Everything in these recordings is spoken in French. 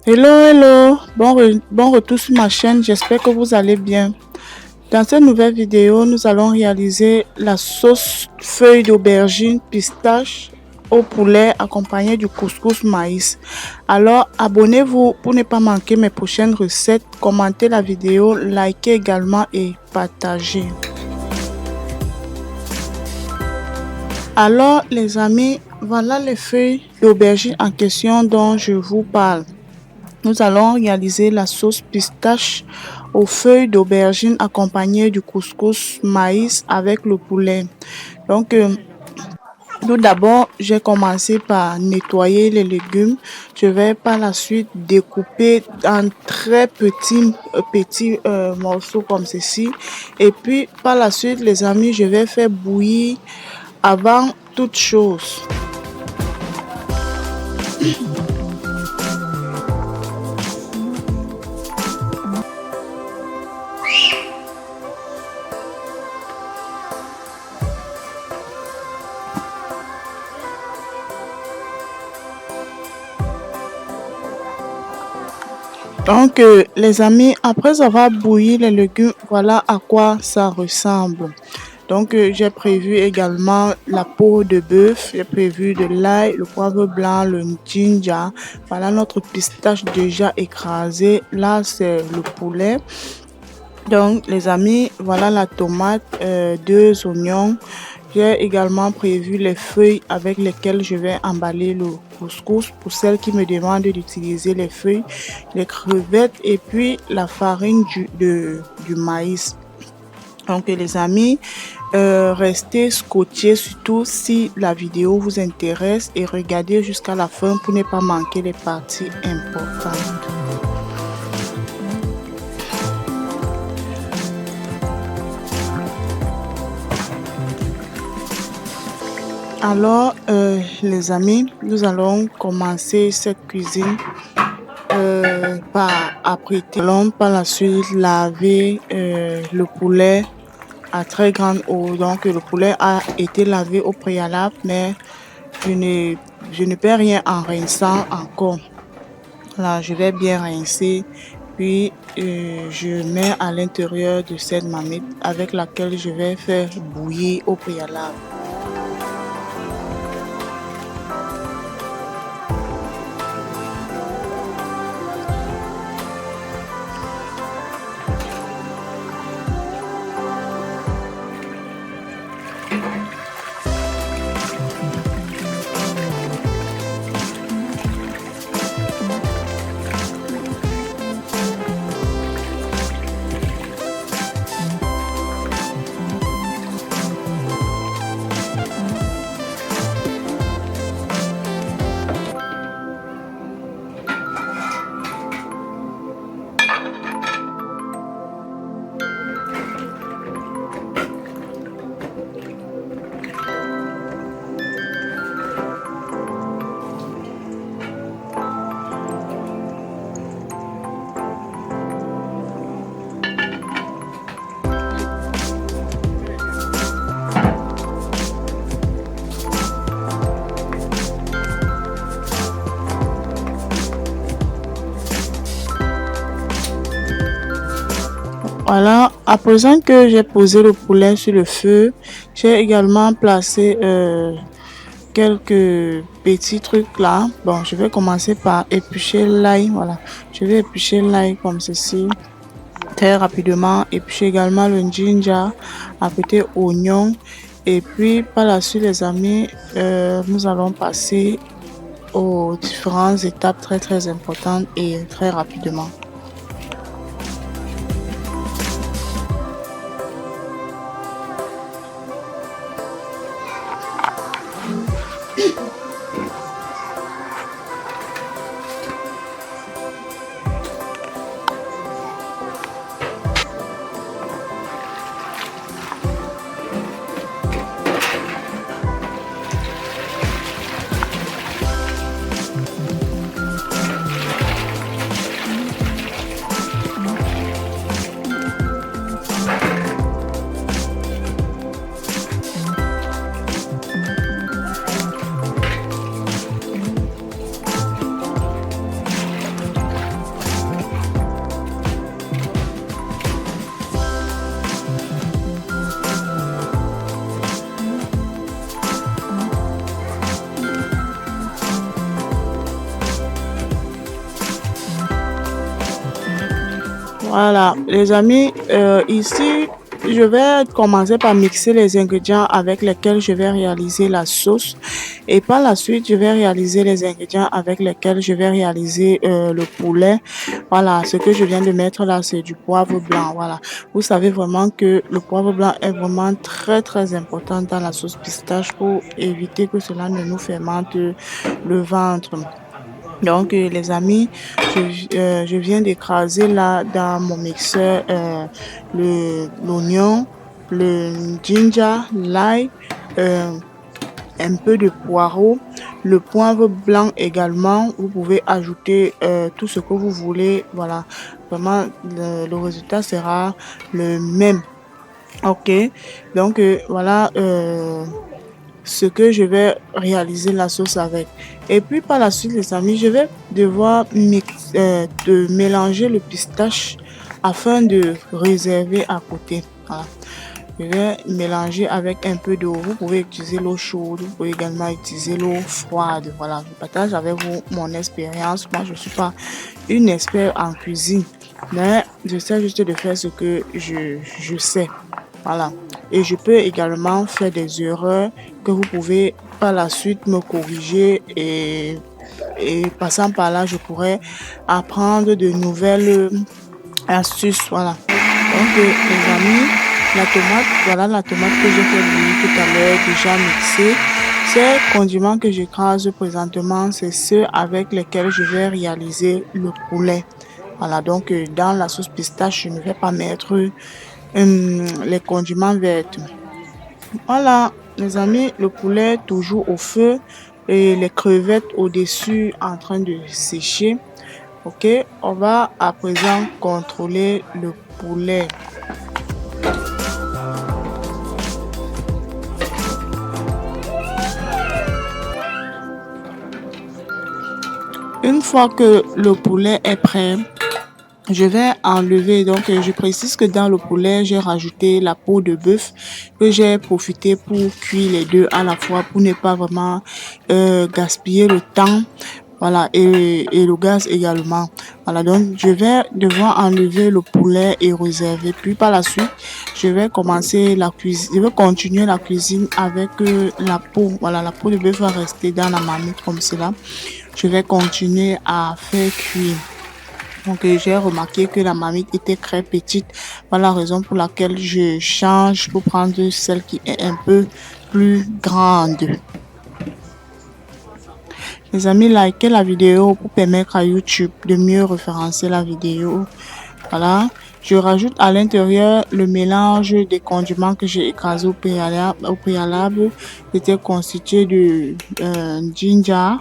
Hello, hello, bon retour sur ma chaîne, j'espère que vous allez bien. Dans cette nouvelle vidéo, nous allons réaliser la sauce feuille d'aubergine pistache au poulet accompagnée du couscous maïs. Alors, abonnez-vous pour ne pas manquer mes prochaines recettes, commentez la vidéo, likez également et partagez. Alors, les amis, voilà les feuilles d'aubergine en question dont je vous parle. Nous allons réaliser la sauce pistache aux feuilles d'aubergine accompagnée du couscous maïs avec le poulet. Donc, tout d'abord, j'ai commencé par nettoyer les légumes. Je vais par la suite découper en très petits morceaux comme ceci. Et puis, par la suite, les amis, je vais faire bouillir avant toute chose. Donc, les amis, après avoir bouilli les légumes, voilà à quoi ça ressemble. Donc, j'ai prévu également la peau de bœuf, j'ai prévu de l'ail, le poivre blanc, le ginger. Voilà notre pistache déjà écrasée. Là, c'est le poulet. Donc, les amis, voilà la tomate, 2 oignons. J'ai également prévu les feuilles avec lesquelles je vais emballer le couscous pour celles qui me demandent d'utiliser les feuilles, les crevettes et puis la farine du maïs. Donc les amis, restez scotchés surtout si la vidéo vous intéresse et regardez jusqu'à la fin pour ne pas manquer les parties importantes. Alors, les amis, nous allons commencer cette cuisine par apprêter. Allons par la suite laver le poulet à très grande eau. Donc, le poulet a été lavé au préalable, mais je ne perds rien en rinçant encore. Là, je vais bien rincer. Puis, je mets à l'intérieur de cette marmite avec laquelle je vais faire bouillir au préalable. Voilà, à présent que j'ai posé le poulet sur le feu, j'ai également placé quelques petits trucs là. Bon, je vais commencer par éplucher l'ail. Voilà, je vais éplucher l'ail comme ceci très rapidement. Éplucher également le ginger, apprêter oignon. Et puis par la suite, les amis, nous allons passer aux différentes étapes très importantes et très rapidement. Voilà, les amis, ici, je vais commencer par mixer les ingrédients avec lesquels je vais réaliser la sauce. Et par la suite, je vais réaliser les ingrédients avec lesquels je vais réaliser le poulet. Voilà, ce que je viens de mettre là, c'est du poivre blanc. Voilà, vous savez vraiment que le poivre blanc est vraiment très, très important dans la sauce pistache pour éviter que cela ne nous fermente le ventre. Donc, les amis, je viens d'écraser là dans mon mixeur l'oignon, le ginger, l'ail, euh, un peu de poireau, le poivre blanc également. Vous pouvez ajouter tout ce que vous voulez. Voilà, vraiment, le résultat sera le même. Ok, donc voilà. Ce que je vais réaliser la sauce avec. Et puis par la suite, les amis, je vais devoir de mélanger le pistache afin de réserver à côté. Voilà. Je vais mélanger avec un peu d'eau. Vous pouvez utiliser l'eau chaude, vous pouvez également utiliser l'eau froide. Voilà, je partage avec vous mon expérience. Moi, je ne suis pas une experte en cuisine, mais je sais juste de faire ce que je sais. Voilà. Et je peux également faire des erreurs que vous pouvez par la suite me corriger et passant par là, je pourrais apprendre de nouvelles astuces. Voilà. Donc, les amis, la tomate, voilà la tomate que j'ai fait bouillir tout à l'heure, déjà mixée. Ces condiments que j'écrase présentement, c'est ceux avec lesquels je vais réaliser le poulet. Voilà, donc dans la sauce pistache, je ne vais pas mettre les condiments verts. Voilà, les amis, le poulet toujours au feu et les crevettes au-dessus en train de sécher. Ok, on va à présent contrôler le poulet. Une fois que le poulet est prêt, je vais enlever, donc je précise que dans le poulet, j'ai rajouté la peau de bœuf que j'ai profité pour cuire les deux à la fois pour ne pas vraiment gaspiller le temps. Voilà, et le gaz également. Voilà, donc je vais devoir enlever le poulet et réserver. Puis par la suite, je vais commencer la cuisine. Je vais continuer la cuisine avec la peau. Voilà, la peau de bœuf va rester dans la marmite comme cela. Je vais continuer à faire cuire. Donc, j'ai remarqué que la marmite était très petite. Voilà la raison pour laquelle je change pour prendre celle qui est un peu plus grande. Les amis, likez la vidéo pour permettre à YouTube de mieux référencer la vidéo. Voilà. Je rajoute à l'intérieur le mélange des condiments que j'ai écrasé au préalable. C'était constitué de ginger,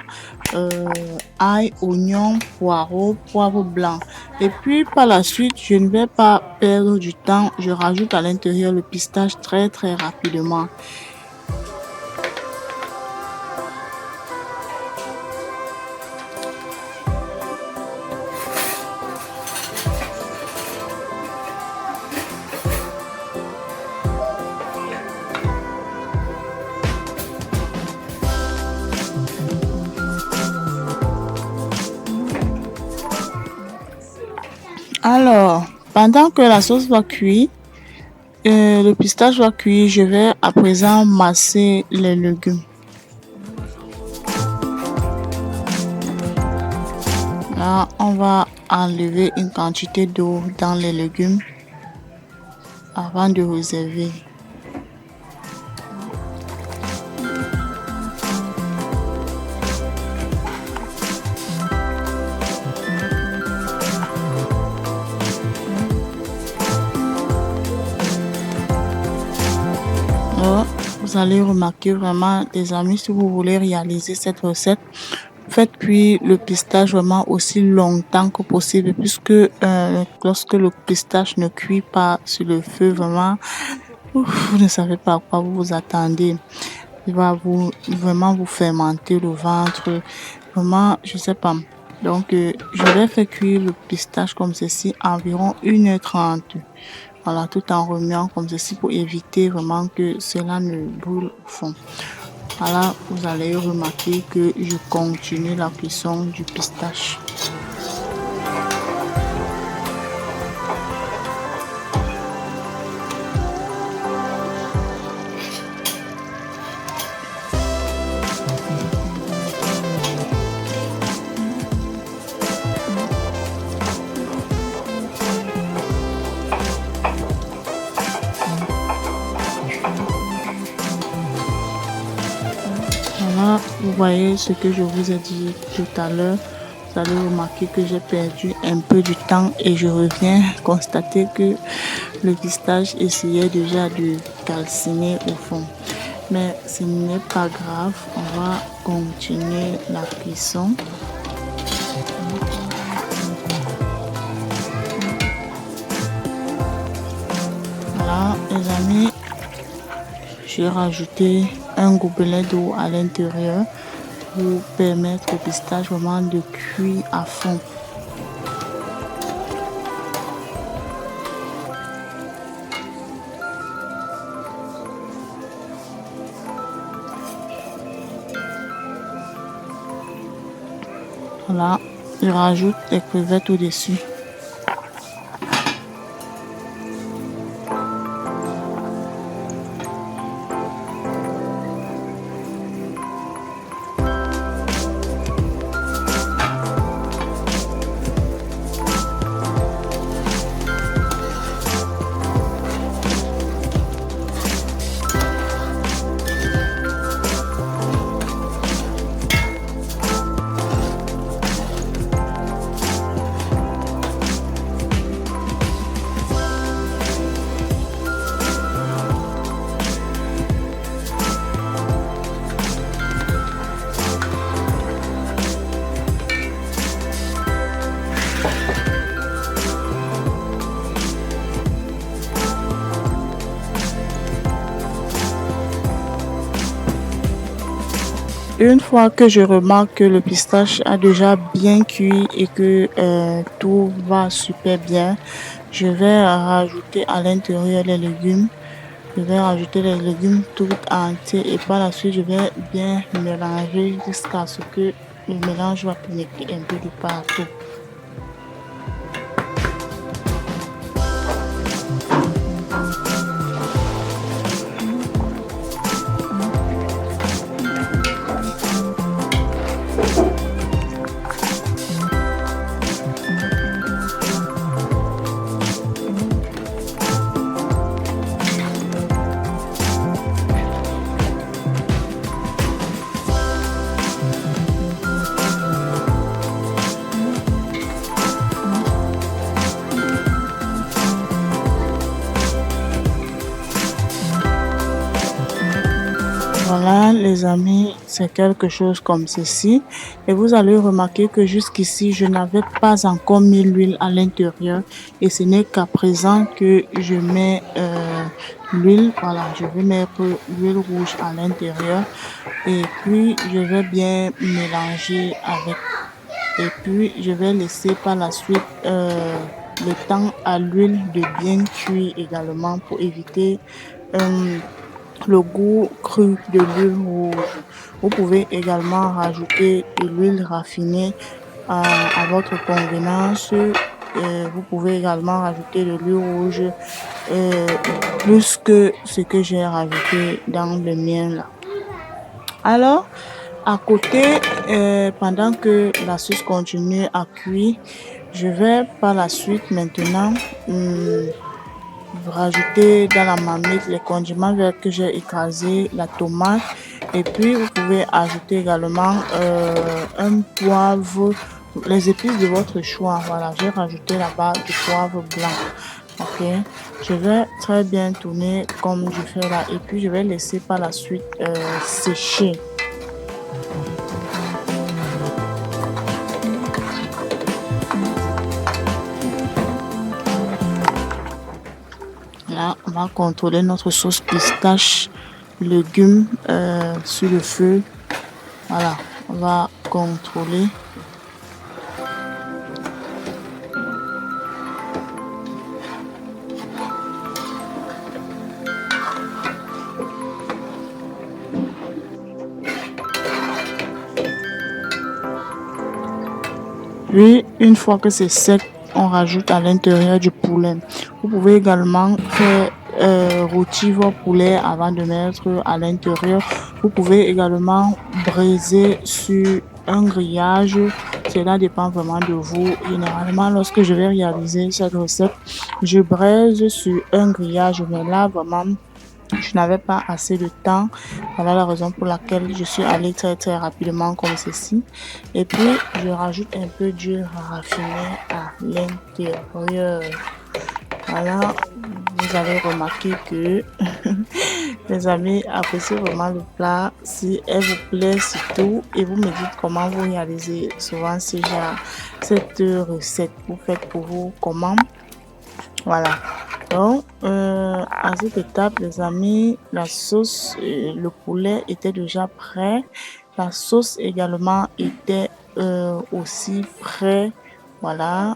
ail, oignon, poireau, poivre blanc. Et puis par la suite, je ne vais pas perdre du temps. Je rajoute à l'intérieur le pistache très très rapidement. Alors, pendant que la sauce va cuire, le pistache va cuire, je vais à présent masser les légumes. Là, on va enlever une quantité d'eau dans les légumes avant de réserver. Vous allez remarquer vraiment, les amis, si vous voulez réaliser cette recette, faites cuire le pistache vraiment aussi longtemps que possible, puisque lorsque le pistache ne cuit pas sur le feu, vraiment, vous ne savez pas à quoi vous vous attendez. Il va vraiment vous fermenter le ventre. Vraiment, je sais pas. Donc, je vais faire cuire le pistache comme ceci environ 1h30. Voilà, tout en remuant comme ceci pour éviter vraiment que cela ne brûle au fond. Voilà, vous allez remarquer que je continue la cuisson du pistache. Voilà, vous voyez ce que je vous ai dit tout à l'heure. Vous allez remarquer que j'ai perdu un peu du temps et je reviens constater que le pistache essayait déjà de calciner au fond. Mais ce n'est pas grave, on va continuer la cuisson. Voilà, les amis, j'ai rajouté un gobelet d'eau à l'intérieur pour permettre au pistache vraiment de cuire à fond. Voilà, je rajoute les crevettes au-dessus. Une fois que je remarque que le pistache a déjà bien cuit et que tout va super bien, je vais rajouter à l'intérieur les légumes. Je vais rajouter les légumes tout entiers et par la suite, je vais bien mélanger jusqu'à ce que le mélange va pénétrer un peu de partout. Voilà, les amis, c'est quelque chose comme ceci. Et vous allez remarquer que jusqu'ici, je n'avais pas encore mis l'huile à l'intérieur. Et ce n'est qu'à présent que je mets l'huile. Voilà, je vais mettre l'huile rouge à l'intérieur. Et puis, je vais bien mélanger avec. Et puis, je vais laisser par la suite le temps à l'huile de bien cuire également pour éviter le goût cru de l'huile rouge. Vous pouvez également rajouter de l'huile raffinée à votre convenance. Vous pouvez également rajouter de l'huile rouge plus que ce que j'ai rajouté dans le mien là. Alors, à côté, pendant que la sauce continue à cuire, je vais par la suite maintenant rajouter dans la marmite les condiments verts que j'ai écrasé, la tomate. Et puis, vous pouvez ajouter également un poivre, les épices de votre choix. Voilà, j'ai rajouté là-bas du poivre blanc. Ok, je vais très bien tourner comme je fais là. Et puis, je vais laisser par la suite sécher. Là, on va contrôler notre sauce pistache, légumes sur le feu. Voilà, on va contrôler. Puis, une fois que c'est sec, on rajoute à l'intérieur du poulet. Vous pouvez également faire rôtir vos poulets avant de mettre à l'intérieur. Vous pouvez également braiser sur un grillage. Cela dépend vraiment de vous. Généralement, lorsque je vais réaliser cette recette, je braise sur un grillage. Mais là, vraiment, Je n'avais pas assez de temps. Voilà la raison pour laquelle je suis allée très très rapidement comme ceci. Et puis, je rajoute un peu d'huile raffinée à l'intérieur. Voilà, vous avez remarqué que les amis apprécient vraiment le plat. Si elle vous plaît surtout et vous me dites comment vous réalisez souvent cette recette. Vous faites pour vous comment? Voilà. Donc, à cette étape, les amis, la sauce, le poulet était déjà prêt. La sauce également était aussi prêt. Voilà.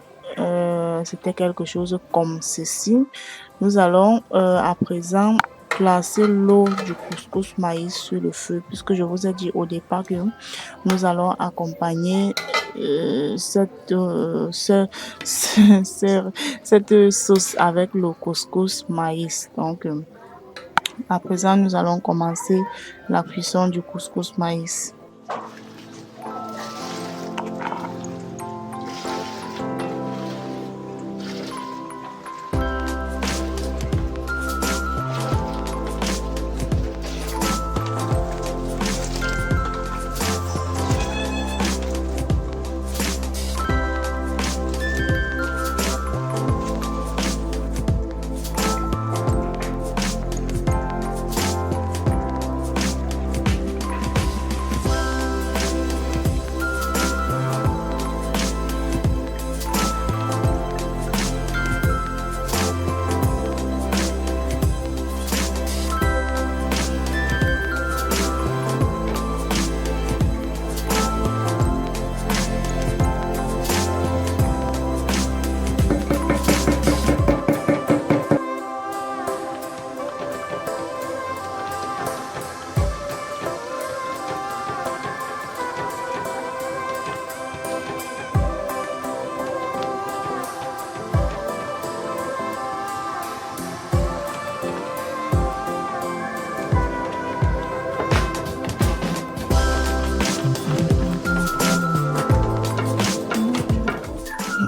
C'était quelque chose comme ceci. Nous allons à présent placer l'eau du couscous maïs sur le feu, puisque je vous ai dit au départ que nous allons accompagner cette sauce avec le couscous maïs. Donc, à présent, nous allons commencer la cuisson du couscous maïs.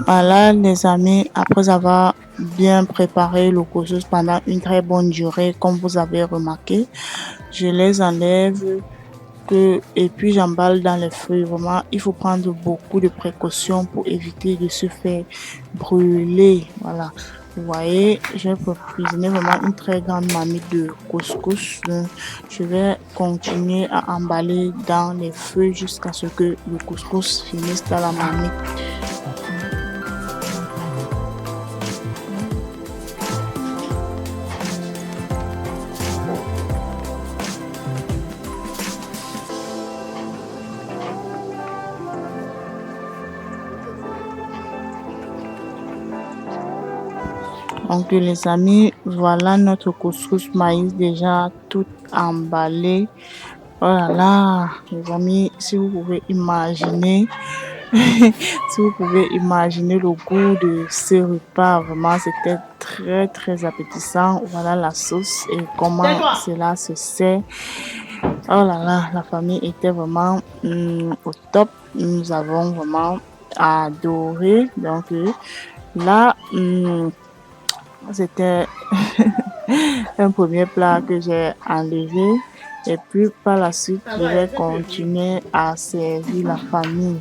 Voilà, les amis, après avoir bien préparé le couscous pendant une très bonne durée, comme vous avez remarqué, je les enlève et puis j'emballe dans les feuilles. Vraiment, il faut prendre beaucoup de précautions pour éviter de se faire brûler. Voilà. Vous voyez, j'ai cuisiné vraiment une très grande marmite de couscous. Donc, je vais continuer à emballer dans les feuilles jusqu'à ce que le couscous finisse dans la marmite. Donc les amis, voilà notre couscous maïs déjà tout emballé. Oh là là, les amis, si vous pouvez imaginer, si vous pouvez imaginer le goût de ce repas, vraiment c'était très très appétissant. Voilà la sauce et comment cela se sert. Oh là là, la famille était vraiment au top. Nous avons vraiment adoré. Donc là, c'était un premier plat que j'ai enlevé et puis par la suite, je vais continuer à servir la famille.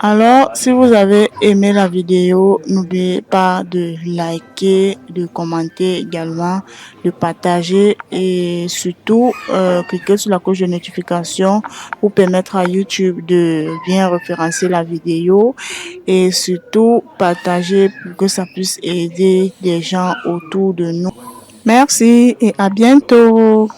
Alors, si vous avez aimé la vidéo, n'oubliez pas de liker, de commenter également, de partager et surtout cliquer sur la cloche de notification pour permettre à YouTube de bien référencer la vidéo et surtout partager pour que ça puisse aider des gens autour de nous. Merci et à bientôt.